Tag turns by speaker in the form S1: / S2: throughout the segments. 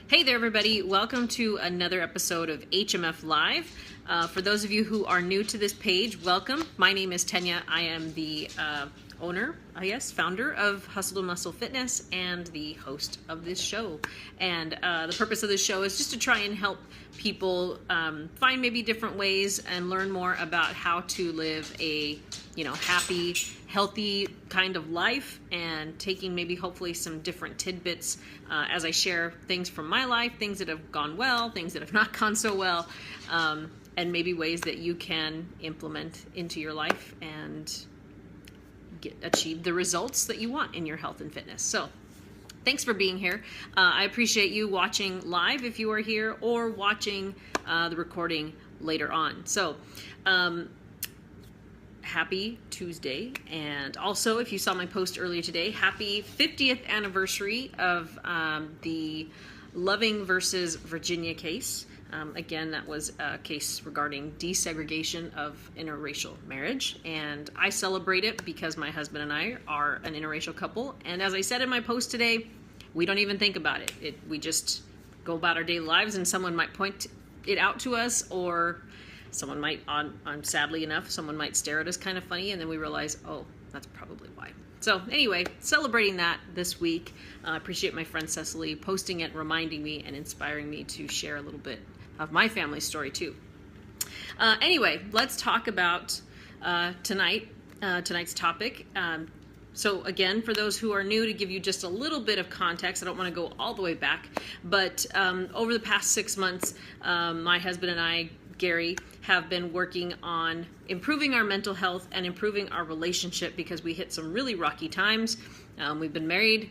S1: Hey there, everybody. Welcome to another episode of HMF Live. For those of you who are new to this page, welcome. My name is Tenya. I am the founder of Hustle to Muscle Fitness and the host of this show. And the purpose of this show is just to try and help people find maybe different ways and learn more about how to live a, happy, healthy kind of life, and taking maybe hopefully some different tidbits as I share things from my life, things that have gone well, things that have not gone so well, and maybe ways that you can implement into your life and achieve the results that you want in your health and fitness. So thanks for being here. I appreciate you watching live if you are here, or watching the recording later on. So happy Tuesday. And also, if you saw my post earlier today, happy 50th anniversary of the Loving versus Virginia case. Again, that was a case regarding desegregation of interracial marriage, and I celebrate it because my husband and I are an interracial couple, and as I said in my post today, we don't even think about it. We just go about our daily lives, and someone might point it out to us, or someone might, sadly enough, someone might stare at us kind of funny, and then we realize, oh, that's probably why. So anyway, celebrating that this week. I appreciate my friend Cecily posting it, reminding me and inspiring me to share a little bit of my family story too. Anyway, let's talk about tonight's topic. So again, for those who are new, to give you just a little bit of context, I don't want to go all the way back, but over the past 6 months, my husband and I, Gary, have been working on improving our mental health and improving our relationship because we hit some really rocky times. We've been married,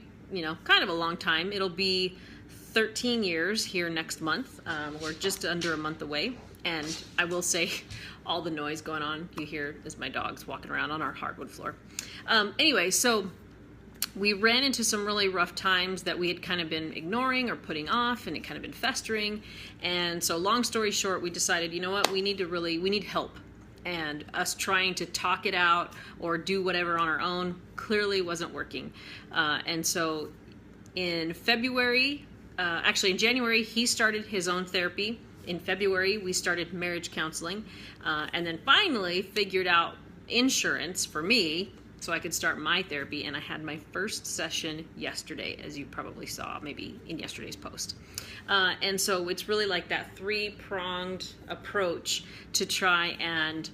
S1: kind of a long time. It'll be 13 years here next month. We're just under a month away, and I will say all the noise going on you hear is my dogs walking around on our hardwood floor. Anyway, so we ran into some really rough times that we had kind of been ignoring or putting off, and it kind of been festering. And so long story short, we decided, you know what, we need help. And us trying to talk it out or do whatever on our own clearly wasn't working. And so in January, he started his own therapy. In February, we started marriage counseling. And then finally figured out insurance for me so I could start my therapy. And I had my first session yesterday, as you probably saw maybe in yesterday's post. And so it's really like that three-pronged approach to try and,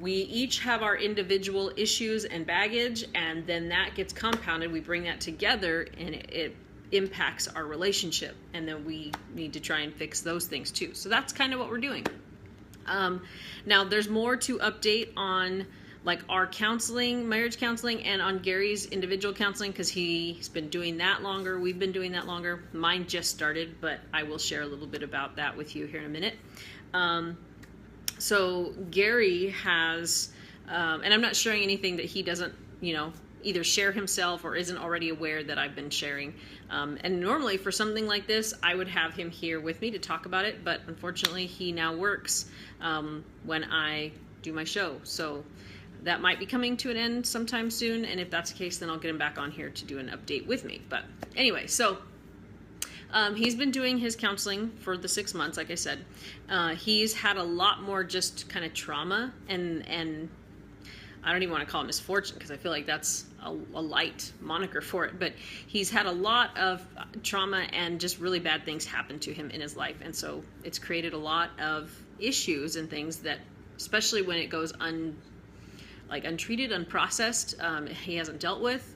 S1: we each have our individual issues and baggage, and then that gets compounded. We bring that together, and it impacts our relationship, and then we need to try and fix those things too. So that's kind of what we're doing. Now there's more to update on like our counseling, marriage counseling, and on Gary's individual counseling, because he's been doing that longer. We've been doing that longer. Mine just started, but I will share a little bit about that with you here in a minute. So Gary has, and I'm not sharing anything that he doesn't, either share himself or isn't already aware that I've been sharing. And normally for something like this, I would have him here with me to talk about it, but unfortunately he now works when I do my show. So that might be coming to an end sometime soon, and if that's the case, then I'll get him back on here to do an update with me. But anyway, so he's been doing his counseling for the 6 months, like I said. He's had a lot more just kind of trauma, and I don't even want to call it misfortune because I feel like that's a light moniker for it, but he's had a lot of trauma and just really bad things happen to him in his life. And so it's created a lot of issues and things that, especially when it goes untreated, unprocessed, he hasn't dealt with,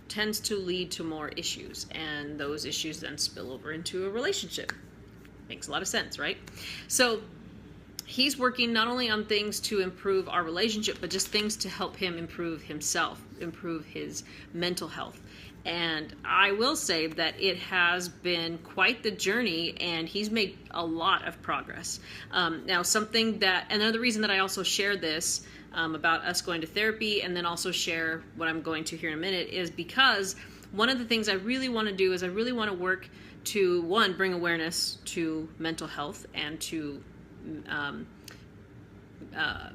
S1: tends to lead to more issues, and those issues then spill over into a relationship. Makes a lot of sense, right? So he's working not only on things to improve our relationship, but just things to help him improve himself, improve his mental health. And I will say that it has been quite the journey, and he's made a lot of progress. Now, another reason that I also share this about us going to therapy, and then also share what I'm going to here in a minute, is because one of the things I really want to do is I really want to work to, one, bring awareness to mental health and to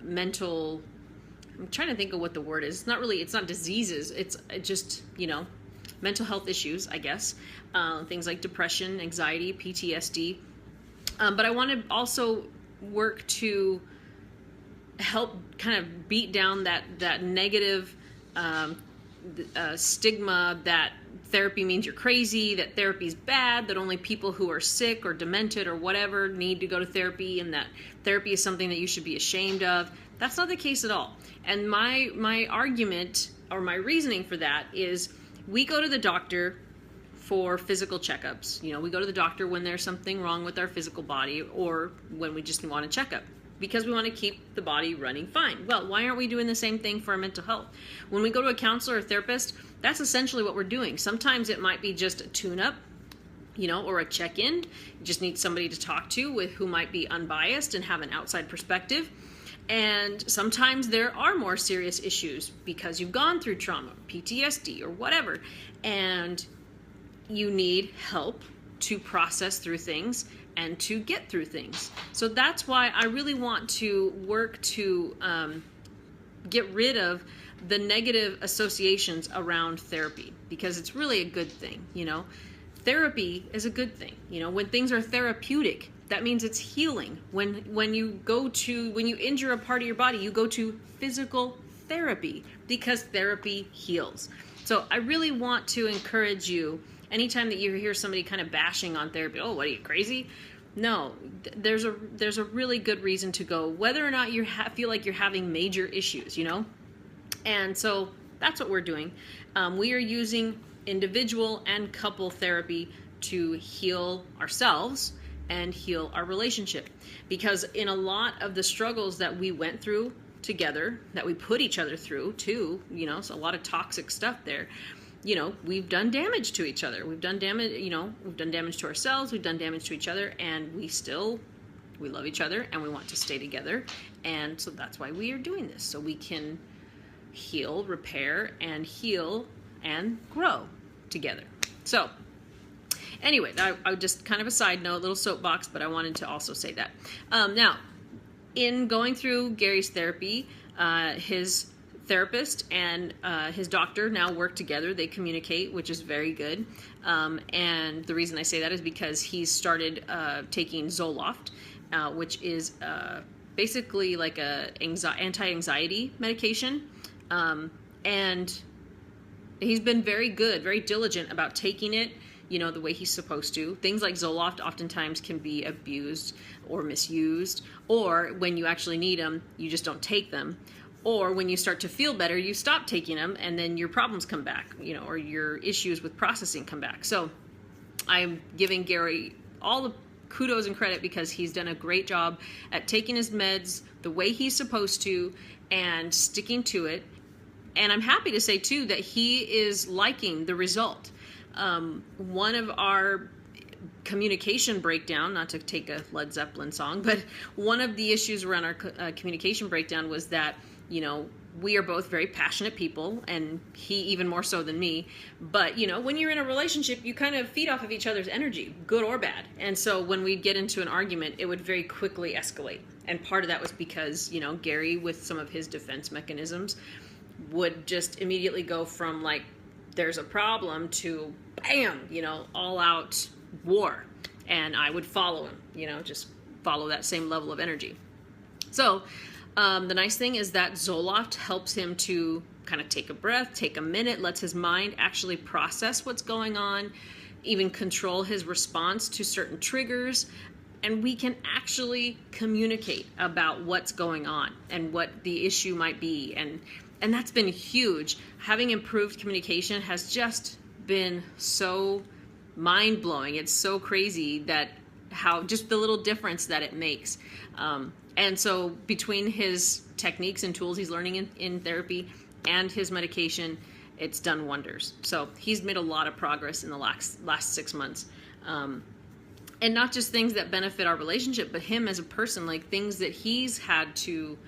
S1: mental, I'm trying to think of what the word is. It's not diseases. It's just, mental health issues, I guess, things like depression, anxiety, PTSD. But I want to also work to help kind of beat down that negative stigma that therapy means you're crazy, that therapy's bad, that only people who are sick or demented or whatever need to go to therapy, and that therapy is something that you should be ashamed of. That's not the case at all. And my argument or my reasoning for that is we go to the doctor for physical checkups. You know, we go to the doctor when there's something wrong with our physical body or when we just want a checkup, because we want to keep the body running fine. Well, why aren't we doing the same thing for our mental health? When we go to a counselor or therapist, that's essentially what we're doing. Sometimes it might be just a tune-up, you know, or a check-in. You just need somebody to talk to who might be unbiased and have an outside perspective. And sometimes there are more serious issues because you've gone through trauma, PTSD, or whatever, and you need help to process through things and to get through things. So that's why I really want to work to get rid of the negative associations around therapy, because it's really a good thing. You know, therapy is a good thing. You know, when things are therapeutic, that means it's healing. When you injure a part of your body, you go to physical therapy because therapy heals. So I really want to encourage you, anytime that you hear somebody kind of bashing on therapy, oh, what are you, crazy? No, there's a really good reason to go, whether or not you feel like you're having major issues, you know? And so that's what we're doing. We are using individual and couple therapy to heal ourselves and heal our relationship. Because in a lot of the struggles that we went through together, that we put each other through too, you know, so a lot of toxic stuff there, you know, we've done damage to each other. We've done damage, you know, we've done damage to ourselves, we've done damage to each other, and we love each other and we want to stay together. And so that's why we are doing this, so we can heal, repair, and heal and grow together. So anyway, I just kind of a side note, little soapbox, but I wanted to also say that. Now, in going through Gary's therapy, his therapist and his doctor now work together. They communicate, which is very good. And the reason I say that is because he's started taking Zoloft, which is basically like a anti-anxiety medication. And he's been very good, very diligent about taking it, you know, the way he's supposed to. Things like Zoloft oftentimes can be abused or misused, or when you actually need them, you just don't take them. Or when you start to feel better, you stop taking them, and then your problems come back, you know, or your issues with processing come back. So I'm giving Gary all the kudos and credit, because he's done a great job at taking his meds the way he's supposed to and sticking to it. And I'm happy to say, too, that he is liking the result. One of our communication breakdown, not to take a Led Zeppelin song, but one of the issues around our communication breakdown was that, you know, we are both very passionate people, and he even more so than me. But, you know, when you're in a relationship, you kind of feed off of each other's energy, good or bad. And so when we'd get into an argument, it would very quickly escalate. And part of that was because, you know, Gary, with some of his defense mechanisms, would just immediately go from, like, there's a problem to, bam, you know, all out war. And I would follow him, you know, just follow that same level of energy. So the nice thing is that Zoloft helps him to kind of take a breath, take a minute, lets his mind actually process what's going on, even control his response to certain triggers. And we can actually communicate about what's going on and what the issue might be. And that's been huge. Having improved communication has just been so mind-blowing. It's so crazy that how just the little difference that it makes. And so between his techniques and tools he's learning in therapy and his medication, it's done wonders. So he's made a lot of progress in the last 6 months. And not just things that benefit our relationship, but him as a person, like things that he's had to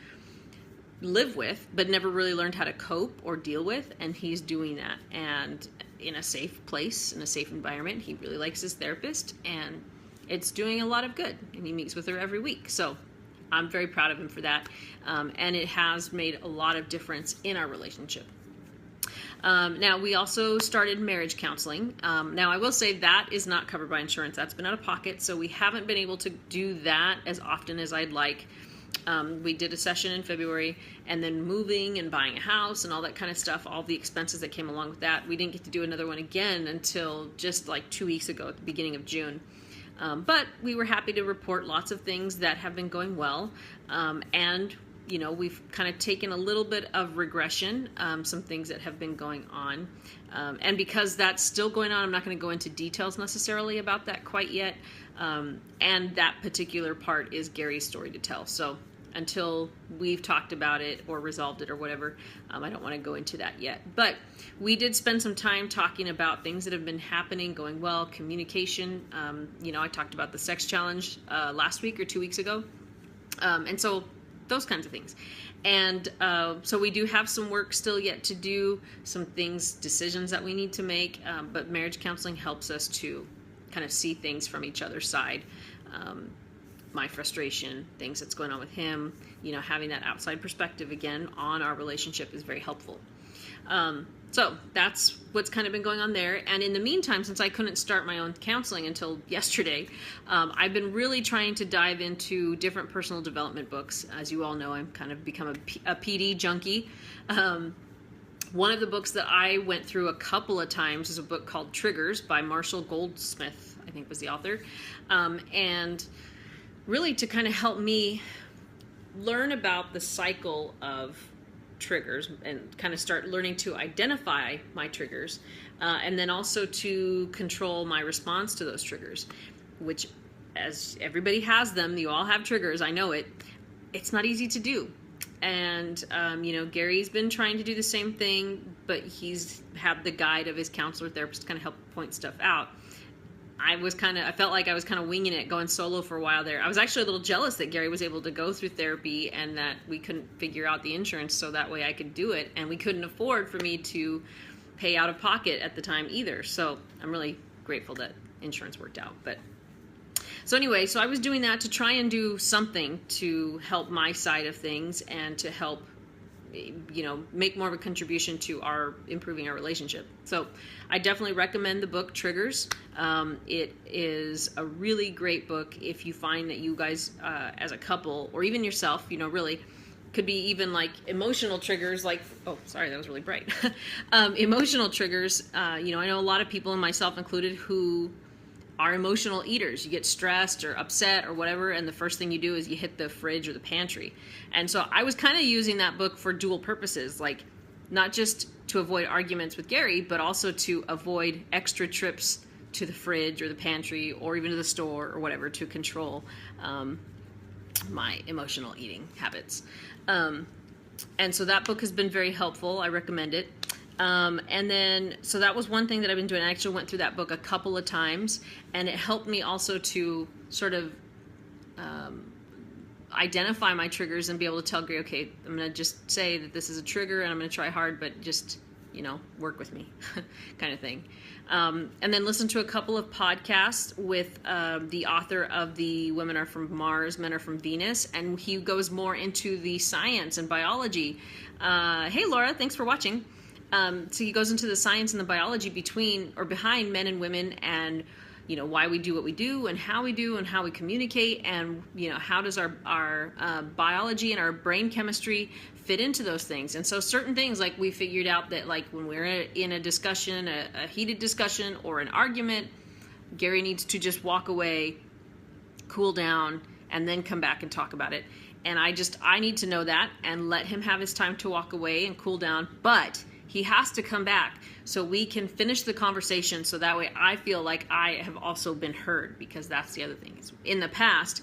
S1: live with but never really learned how to cope or deal with, and he's doing that, and in a safe place, in a safe environment. He really likes his therapist, and it's doing a lot of good, and he meets with her every week. So I'm very proud of him for that, and it has made a lot of difference in our relationship. Now, we also started marriage counseling. Now, I will say that is not covered by insurance. That's been out of pocket, so we haven't been able to do that as often as I'd like. We did a session in February, and then moving and buying a house and all that kind of stuff, all the expenses that came along with that, we didn't get to do another one again until just like 2 weeks ago at the beginning of June. But we were happy to report lots of things that have been going well, and you know, we've kind of taken a little bit of regression, some things that have been going on. And because that's still going on, I'm not going to go into details necessarily about that quite yet. And that particular part is Gary's story to tell. So until we've talked about it or resolved it or whatever, I don't want to go into that yet. But we did spend some time talking about things that have been happening, going well, communication. You know, I talked about the sex challenge last week or 2 weeks ago. And so those kinds of things. And so we do have some work still yet to do, some things, decisions that we need to make, but marriage counseling helps us to kind of see things from each other's side. My frustration, things that's going on with him, you know, having that outside perspective again on our relationship is very helpful. So that's what's kind of been going on there. And in the meantime, since I couldn't start my own counseling until yesterday, I've been really trying to dive into different personal development books. As you all know, I've kind of become a PD junkie. One of the books that I went through a couple of times is a book called Triggers by Marshall Goldsmith, I think was the author. And really to kind of help me learn about the cycle of triggers and kind of start learning to identify my triggers, and then also to control my response to those triggers, which, as everybody has them, you all have triggers, I know it, it's not easy to do. And you know, Gary's been trying to do the same thing, but he's had the guide of his counselor therapist to kind of help point stuff out. I felt like I was kind of winging it, going solo for a while there. I was actually a little jealous that Gary was able to go through therapy and that we couldn't figure out the insurance so that way I could do it. And we couldn't afford for me to pay out of pocket at the time either. So I'm really grateful that insurance worked out. But so anyway, so I was doing that to try and do something to help my side of things and to help, you know, make more of a contribution to improving our relationship. So I definitely recommend the book Triggers. It is a really great book if you find that you guys as a couple, or even yourself, you know, really could be even like emotional triggers, like, oh, sorry, that was really bright. Emotional triggers, you know, I know a lot of people, and myself included, who are emotional eaters. You get stressed or upset or whatever, and the first thing you do is you hit the fridge or the pantry. And so I was kind of using that book for dual purposes, like not just to avoid arguments with Gary, but also to avoid extra trips to the fridge or the pantry or even to the store or whatever, to control my emotional eating habits. And so that book has been very helpful. I recommend it. And then, so that was one thing that I've been doing. I actually went through that book a couple of times, and it helped me also to sort of identify my triggers and be able to tell Gary, okay, I'm going to just say that this is a trigger and I'm going to try hard, but just, you know, work with me kind of thing. And then listen to a couple of podcasts with the author of The Women Are From Mars, Men Are From Venus, and he goes more into the science and biology. Hey, Laura, thanks for watching. So he goes into the science and the biology between or behind men and women, and you know, why we do what we do and how we communicate, and you know, how does our biology and our brain chemistry fit into those things. And so certain things, like we figured out that like when we're in a discussion, a heated discussion or an argument, Gary needs to just walk away, cool down, and then come back and talk about it. And I need to know that and let him have his time to walk away and cool down, but he has to come back so we can finish the conversation, so that way I feel like I have also been heard, because that's the other thing. In the past,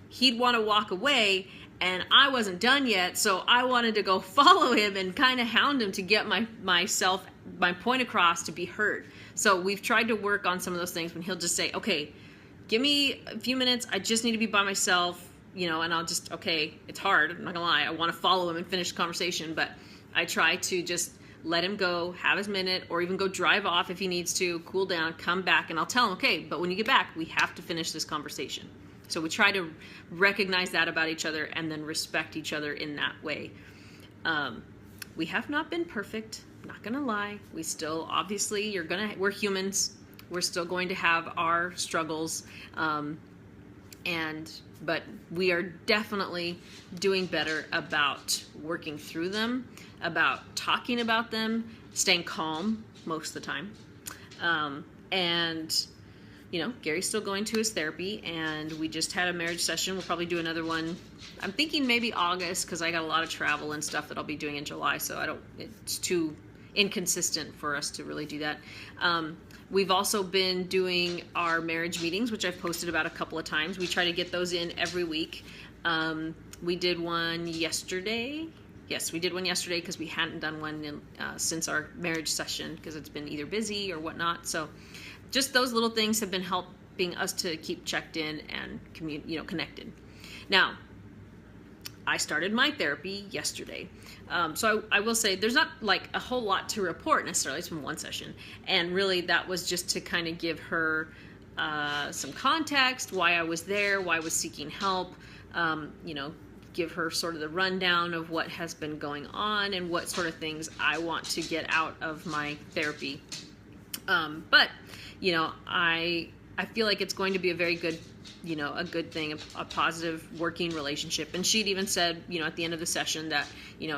S1: he'd want to walk away and I wasn't done yet, so I wanted to go follow him and kind of hound him to get my point across, to be heard. So we've tried to work on some of those things when he'll just say, okay, give me a few minutes, I just need to be by myself, you know, and I'll just, okay, it's hard, I'm not gonna lie, I want to follow him and finish the conversation, but I try to just let him go, have his minute, or even go drive off if he needs to, cool down, come back, and I'll tell him, okay, but when you get back, we have to finish this conversation. So we try to recognize that about each other and then respect each other in that way. We have not been perfect. not gonna lie, we still, obviously, we're humans. We're still going to have our struggles. But we are definitely doing better about working through them, about talking about them, staying calm most of the time. And Gary's still going to his therapy, and we just had a marriage session. We'll probably do another one. I'm thinking maybe August, because I got a lot of travel and stuff that I'll be doing in July, so it's too inconsistent for us to really do that. We've also been doing our marriage meetings, which I've posted about a couple of times. We try to get those in every week. We did one yesterday. Yes, we did one yesterday because we hadn't done one since our marriage session, because it's been either busy or whatnot. So just those little things have been helping us to keep checked in and connected. Now, I started my therapy yesterday. So I will say there's not like a whole lot to report necessarily. It's from one session. And really that was just to kind of give her some context, why I was there, why I was seeking help, give her sort of the rundown of what has been going on and what sort of things I want to get out of my therapy. But I feel like it's going to be a very good, a good thing, a positive working relationship. And she'd even said, at the end of the session that,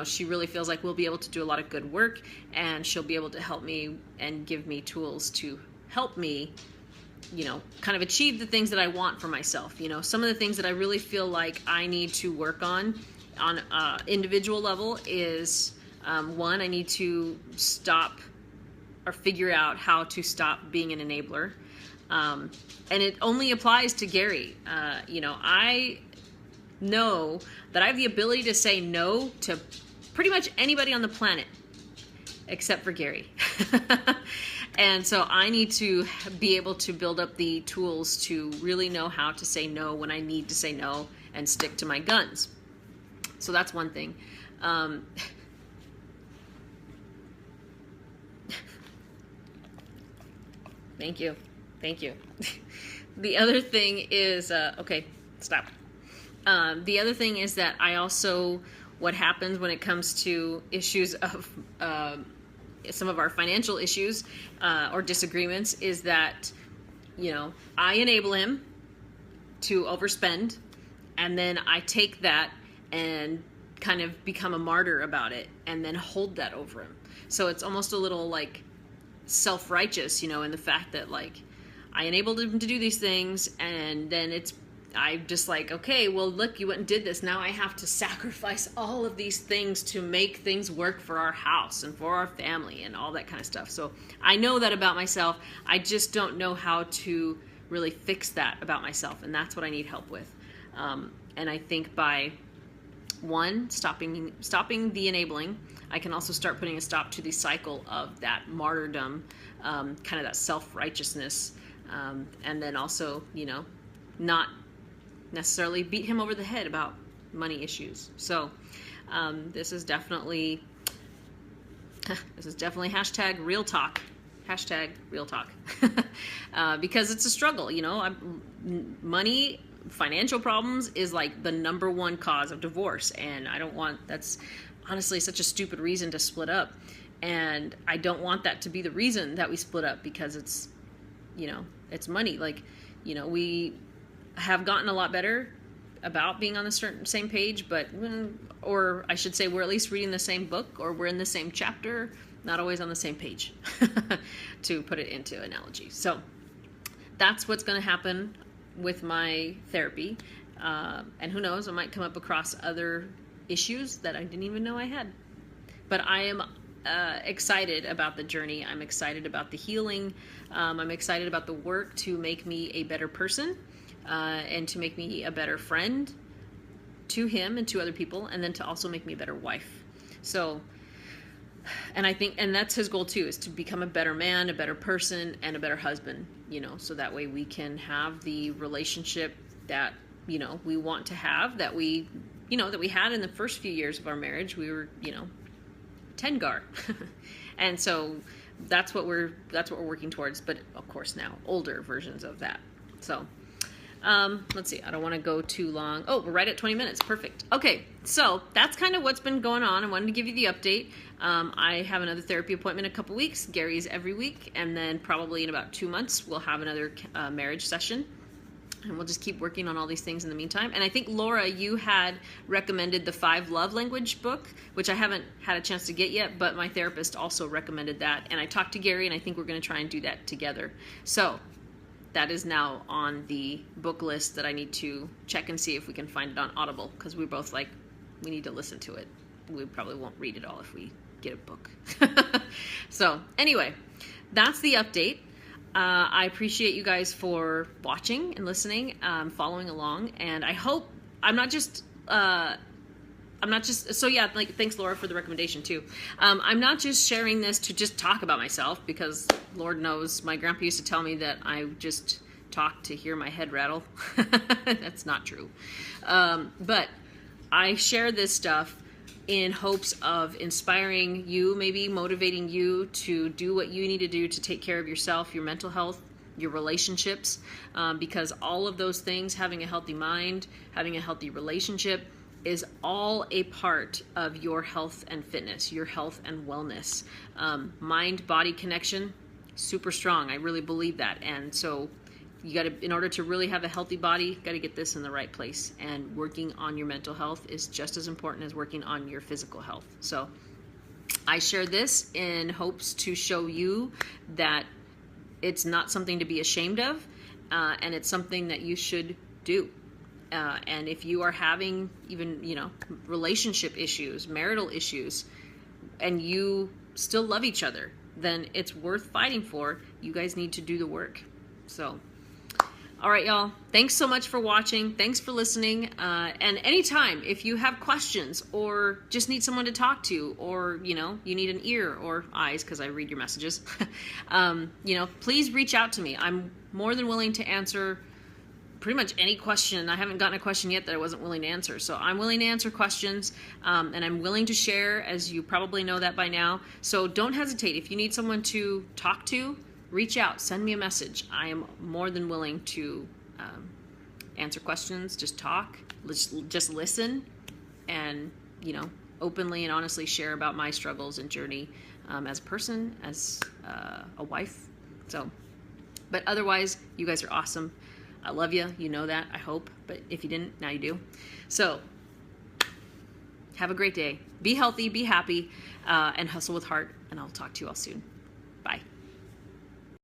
S1: she really feels like we'll be able to do a lot of good work, and she'll be able to help me and give me tools to help me, kind of achieve the things that I want for myself. Some of the things that I really feel like I need to work on individual level is, one, I need to stop or figure out how to stop being an enabler. And it only applies to Gary. I know that I have the ability to say no to pretty much anybody on the planet except for Gary. And so I need to be able to build up the tools to really know how to say no when I need to say no and stick to my guns. So that's one thing. Thank you. The other thing is, okay, stop. The other thing is that I also, what happens when it comes to issues of some of our financial issues or disagreements is that, I enable him to overspend, and then I take that and kind of become a martyr about it and then hold that over him. So it's almost a little like self-righteous, in the fact that like I enabled him to do these things, and then I'm just like, okay, well, look, you went and did this. Now I have to sacrifice all of these things to make things work for our house and for our family and all that kind of stuff. So I know that about myself. I just don't know how to really fix that about myself, and that's what I need help with. And I think by one, stopping the enabling, I can also start putting a stop to the cycle of that martyrdom, kind of that self-righteousness, and then also, not necessarily beat him over the head about money issues. So this is definitely hashtag real talk. Hashtag real talk. Because it's a struggle, money, financial problems is like the number one cause of divorce, and that's honestly such a stupid reason to split up. And I don't want that to be the reason that we split up, because it's, it's money. Like, we have gotten a lot better about being on the same page, but, or I should say, we're at least reading the same book, or we're in the same chapter, not always on the same page, to put it into analogy. So that's what's going to happen with my therapy. And who knows, I might come up across other issues that I didn't even know I had. But I am excited about the journey. I'm excited about the healing. I'm excited about the work to make me a better person, and to make me a better friend to him and to other people, and then to also make me a better wife. So, and I think, and that's his goal too, is to become a better man, a better person, and a better husband, so that way we can have the relationship that, we want to have, that we, that we had in the first few years of our marriage. We were, Tengar. And so that's what we're working towards, but of course now older versions of that. So Let's see, I don't want to go too long. Oh, we're right at 20 minutes. Perfect. Okay, so that's kind of what's been going on. I wanted to give you the update. I have another therapy appointment in a couple weeks. Gary's every week, and then probably in about 2 months we'll have another marriage session. And we'll just keep working on all these things in the meantime. And I think, Laura, you had recommended the 5 Love Language book, which I haven't had a chance to get yet, but my therapist also recommended that. And I talked to Gary, and I think we're going to try and do that together. So that is now on the book list that I need to check and see if we can find it on Audible, because we're both like, we need to listen to it. We probably won't read it all if we get a book. So anyway, that's the update. I appreciate you guys for watching and listening, following along, and I hope I'm not just so yeah, like, thanks Laura for the recommendation too. I'm not just sharing this to just talk about myself, because Lord knows my grandpa used to tell me that I just talk to hear my head rattle. That's not true. But I share this stuff in hopes of inspiring you, maybe motivating you to do what you need to do to take care of yourself, your mental health, your relationships, because all of those things, having a healthy mind, having a healthy relationship, is all a part of your health and fitness, your health and wellness. Mind-body connection, super strong. I really believe that. And so you got to, in order to really have a healthy body, got to get this in the right place. And working on your mental health is just as important as working on your physical health. So I share this in hopes to show you that it's not something to be ashamed of, and it's something that you should do. And if you are having even, relationship issues, marital issues, and you still love each other, then it's worth fighting for. You guys need to do the work. So, all right, y'all. Thanks so much for watching. Thanks for listening. And anytime, if you have questions or just need someone to talk to, or, you need an ear or eyes, because I read your messages, please reach out to me. I'm more than willing to answer pretty much any question. I haven't gotten a question yet that I wasn't willing to answer. So I'm willing to answer questions, and I'm willing to share, as you probably know that by now. So don't hesitate. If you need someone to talk to, reach out, send me a message. I am more than willing to answer questions, just talk, just listen, and, openly and honestly share about my struggles and journey as a person, as a wife. So, but otherwise, you guys are awesome. I love you. You know that, I hope. But if you didn't, now you do. So have a great day. Be healthy, be happy, and hustle with heart. And I'll talk to you all soon.